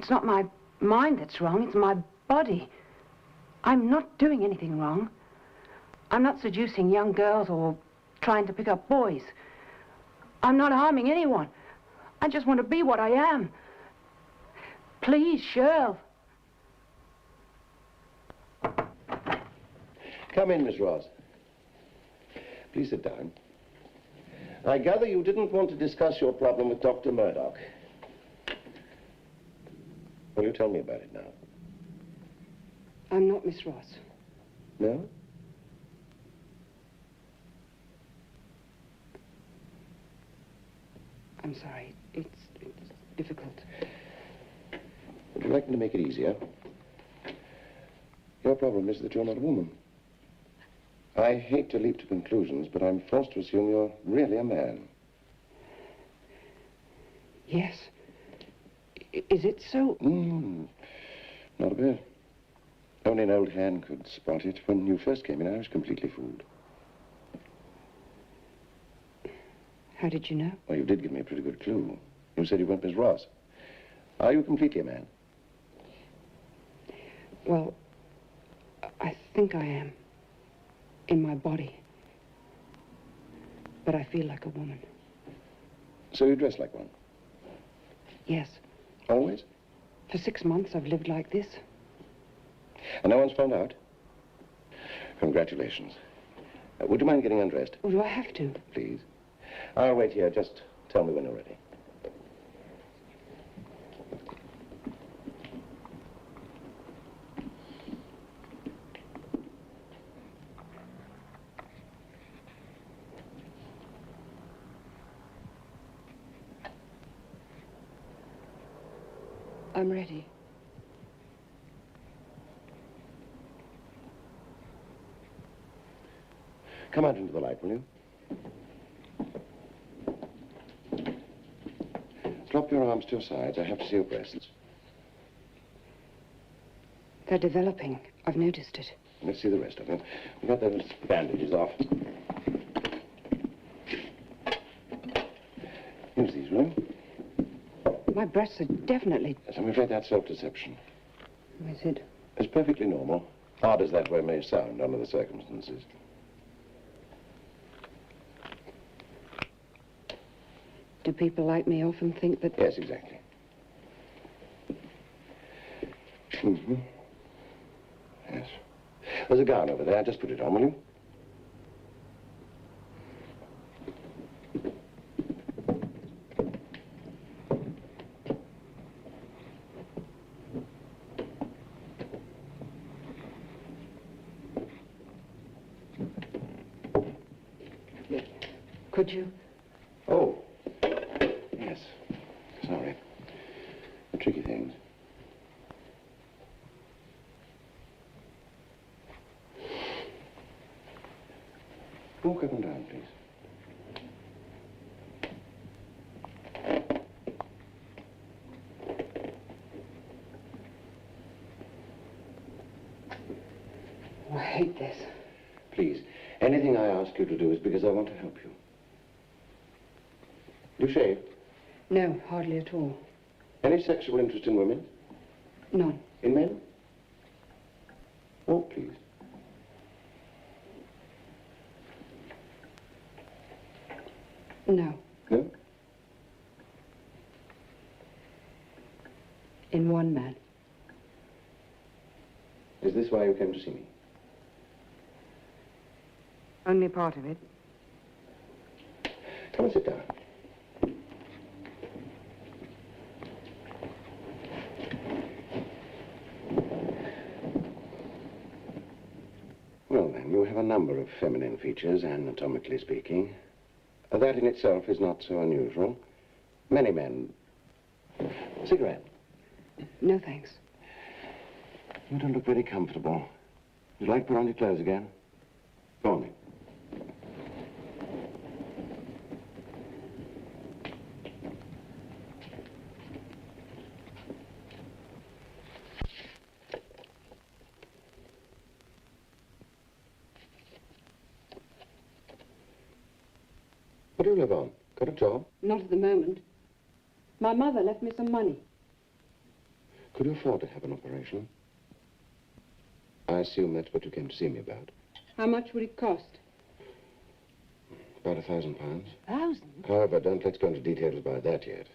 not my mind that's wrong, it's my body. I'm not doing anything wrong. I'm not seducing young girls or trying to pick up boys. I'm not harming anyone. I just want to be what I am. Please, Shirl. Come in, Miss Ross. Please sit down. I gather you didn't want to discuss your problem with Dr. Murdoch. Will you tell me about it now? I'm not Miss Ross. No? I'm sorry. It's difficult. Would you like me to make it easier? Your problem is that you're not a woman. I hate to leap to conclusions, but I'm forced to assume you're really a man. Yes. Is it so? Not a bit. Only an old hand could spot it. When you first came in, I was completely fooled. How did you know? Well, you did give me a pretty good clue. You said you weren't Miss Ross. Are you completely a man? Well, I think I am. In my body. But I feel like a woman. So you dress like one? Yes. Always? For 6 months, I've lived like this. And no one's found out? Congratulations. Would you mind getting undressed? Oh, do I have to? Please. I'll wait here. Just tell me when you're ready. I'm ready. Come out into the light, will you? Drop your arms to your sides. I have to see your breasts. They're developing. I've noticed it. Let's see the rest of them. We got those bandages off. Use these, will you? My breasts are definitely... Yes, I'm afraid that's self-deception. Is it? It's perfectly normal. Hard as that way may sound under the circumstances. Do people like me often think that... Yes, exactly. Mm-hmm. Yes. There's a gown over there. Just put it on, will you? Could you? Oh. Yes. Sorry. The tricky things. Walk up and down, please. I hate this. Please, anything I ask you to do is because I want to help you. You shave? No, hardly at all. Any sexual interest in women? None. In men? Walk, please. No. No? In one man. Is this why you came to see me? Only part of it. Come and sit down. Well, then, you have a number of feminine features, anatomically speaking. That in itself is not so unusual. Many men... Cigarette? No, thanks. You don't look very comfortable. You'd like to put on your clothes again? Go on, then. What do you live on? Got a job? Not at the moment. My mother left me some money. Could you afford to have an operation? I assume that's what you came to see me about. How much would it cost? About £1,000. 1,000? However, don't let's go into details about that yet.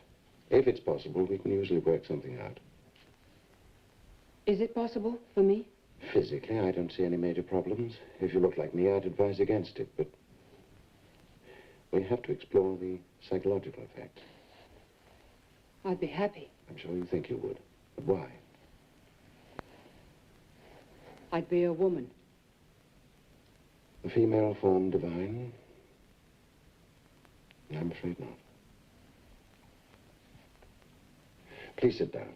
If it's possible, we can usually work something out. Is it possible for me? Physically, I don't see any major problems. If you look like me, I'd advise against it, but we have to explore the psychological effects. I'd be happy. I'm sure you think you would. But why? I'd be a woman. The female form divine? I'm afraid not. Please sit down.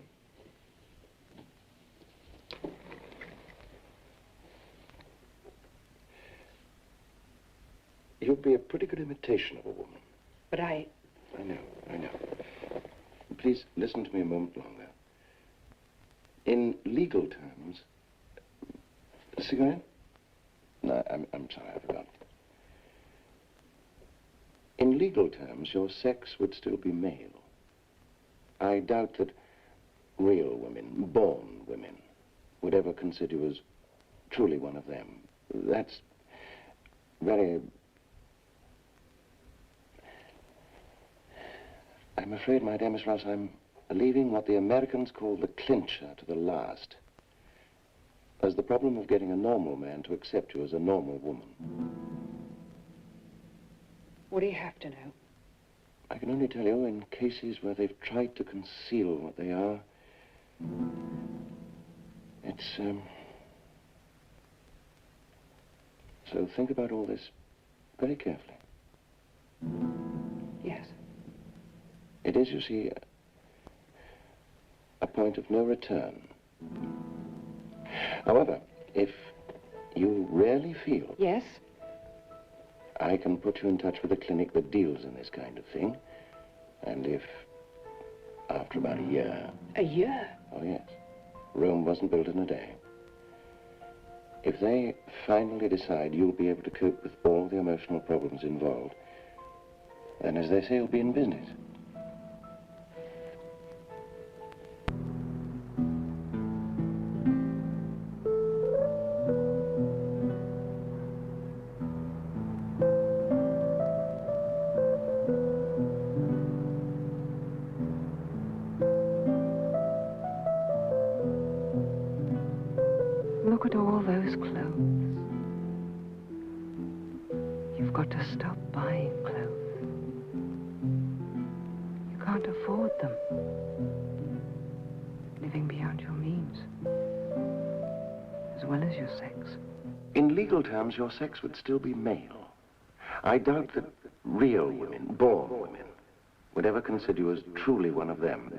You'd be a pretty good imitation of a woman. But I know. Please listen to me a moment longer. In legal terms... A cigarette? No, I'm sorry, I forgot. In legal terms, your sex would still be male. I doubt that real women, born women, would ever consider you as truly one of them. That's very... I'm afraid, my dear Miss Ross, I'm leaving what the Americans call the clincher to the last. There's the problem of getting a normal man to accept you as a normal woman. What do you have to know? I can only tell you in cases where they've tried to conceal what they are. It's, So think about all this very carefully. Yes. It is, you see, a point of no return. However, if you really feel... Yes? I can put you in touch with a clinic that deals in this kind of thing. And if, after about a year... A year? Oh, yes. Rome wasn't built in a day. If they finally decide you'll be able to cope with all the emotional problems involved, then, as they say, you'll be in business. Look at all those clothes. You've got to stop buying clothes. You can't afford them. Living beyond your means. As well as your sex. In legal terms, your sex would still be male. I doubt that real women, born women, would ever consider you as truly one of them.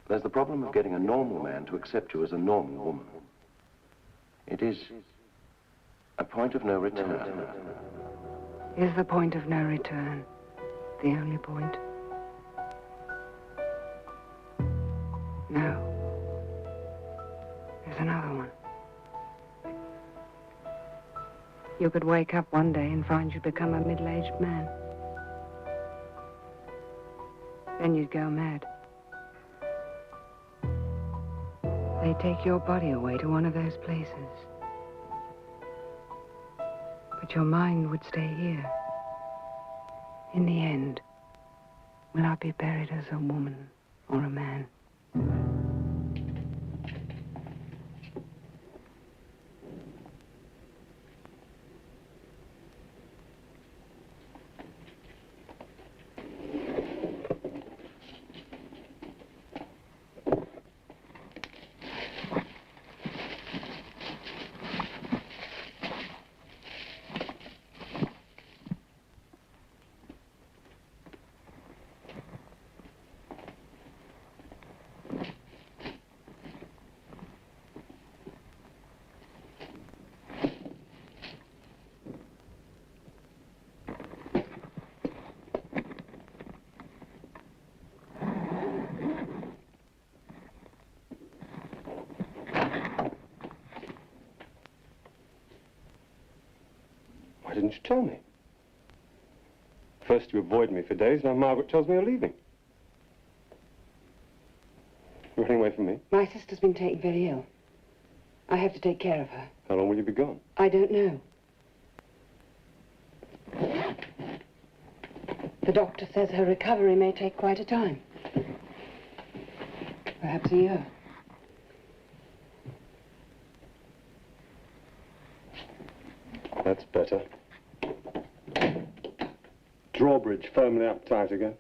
There's the problem of getting a normal man to accept you as a normal woman. It is a point of no return. Is the point of no return the only point? No. There's another one. You could wake up one day and find you'd become a middle-aged man. Then you'd go mad. They'd take your body away to one of those places. But your mind would stay here. In the end, will I be buried as a woman or a man? Why didn't you tell me? First you avoid me for days, now Margaret tells me you're leaving. You're running away from me? My sister's been taken very ill. I have to take care of her. How long will you be gone? I don't know. The doctor says her recovery may take quite a time. Perhaps a year. That's better. Drawbridge firmly up tight again.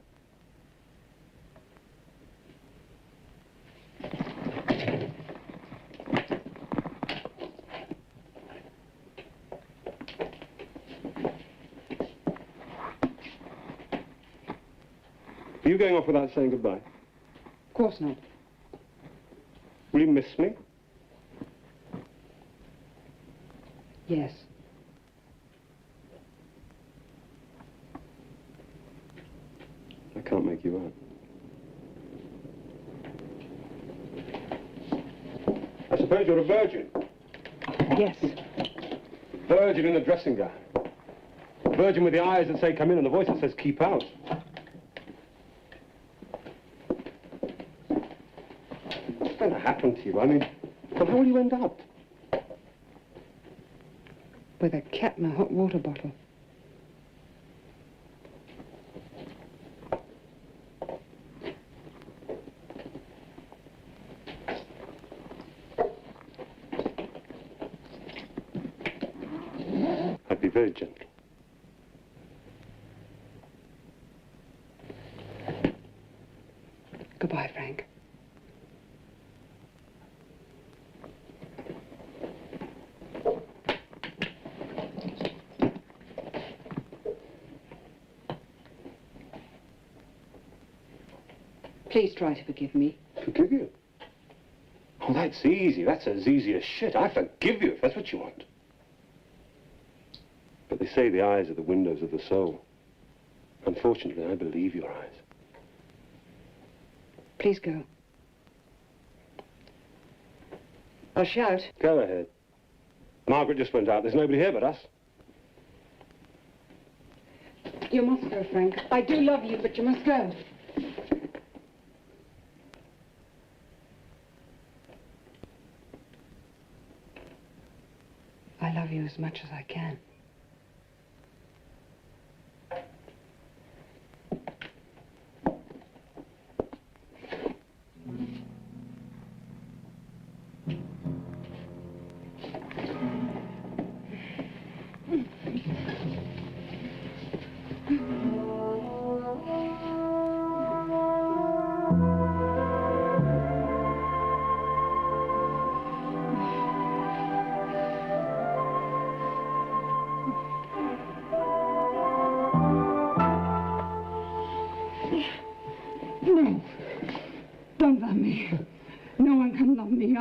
Are you going off without saying goodbye? Of course not. Will you miss me? Yes. I can't make you out. I suppose you're a virgin? Yes. Virgin in a dressing gown. Virgin with the eyes that say come in and the voice that says keep out. What's going to happen to you? I mean, how will you end up? With a cat and a hot water bottle. I'd be very gentle. Goodbye, Frank. Please try to forgive me. Forgive you? Oh, that's easy. That's as easy as shit. I forgive you if that's what you want. But they say the eyes are the windows of the soul. Unfortunately, I believe your eyes. Please go. I'll shout. Go ahead. Margaret just went out. There's nobody here but us. You must go, Frank. I do love you, but you must go. I love you as much as I can. No. Don't love me. No one can love me.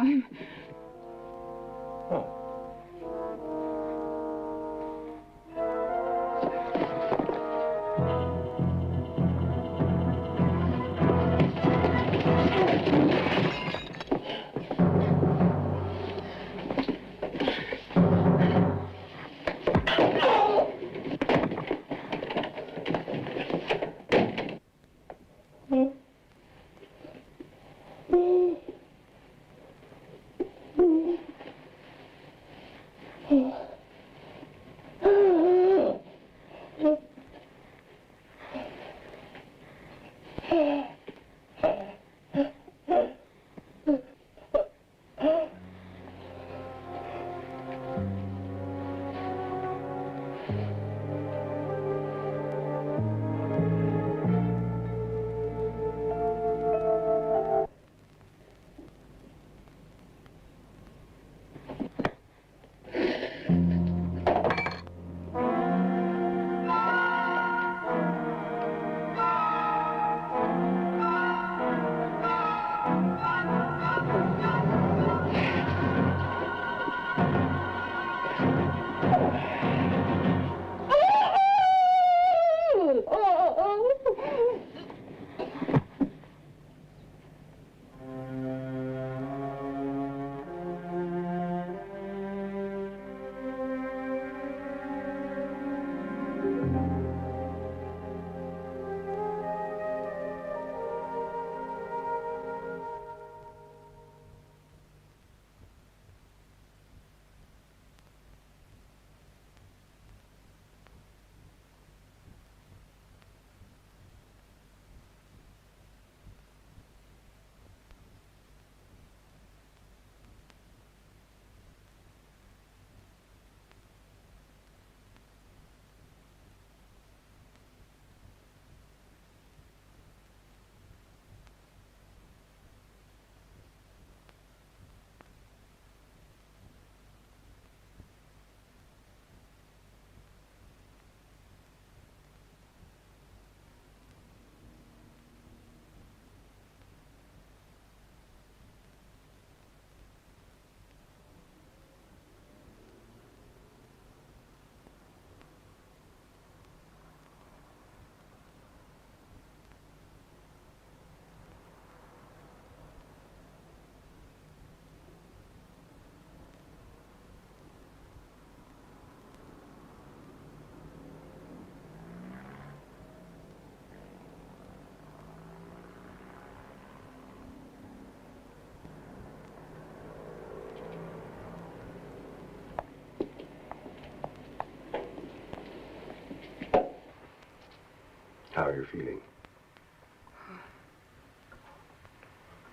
are you feeling?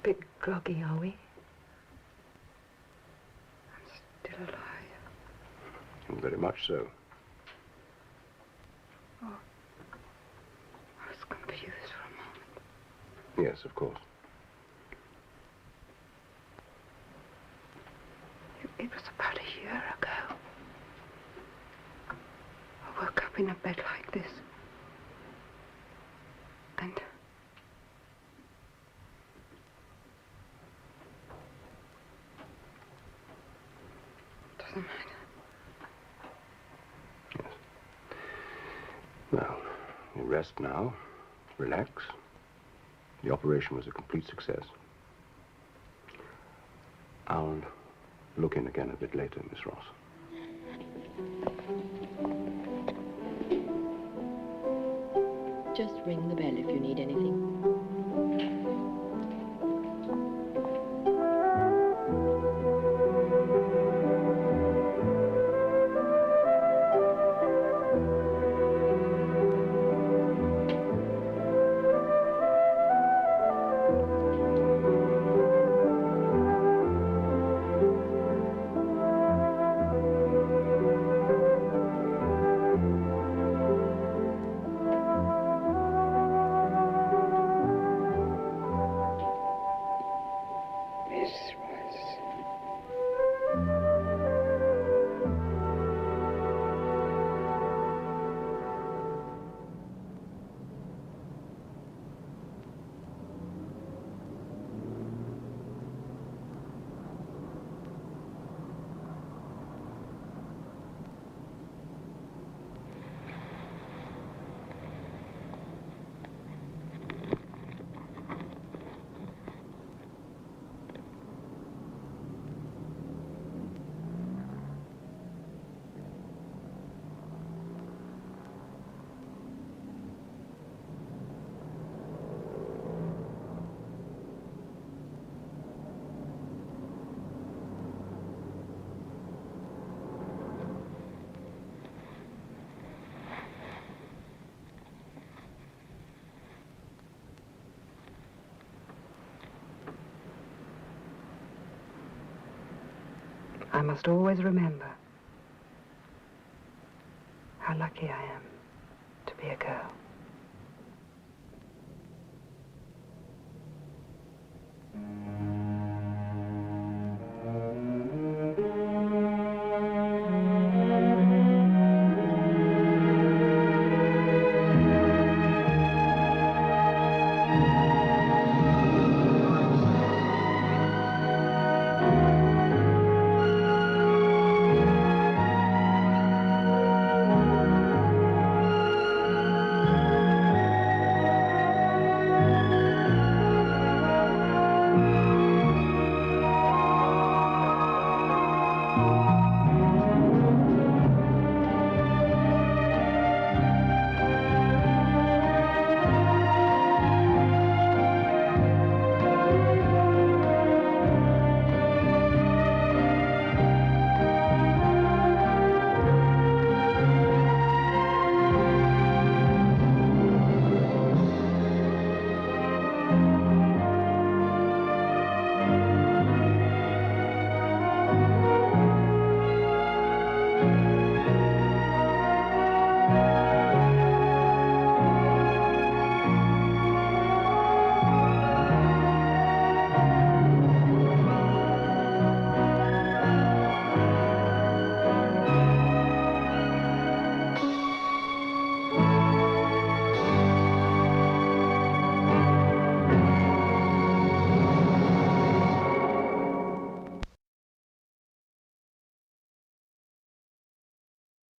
Bit groggy, are we? I'm still alive. Very much so. Oh. I was confused for a moment. Yes, of course. It was about a year ago. I woke up in a bed like this. And... doesn't matter. Yes. Well, you rest now. Relax. The operation was a complete success. I'll look in again a bit later, Miss Ross. Just ring the bell if you need anything. I must always remember how lucky I am to be a girl.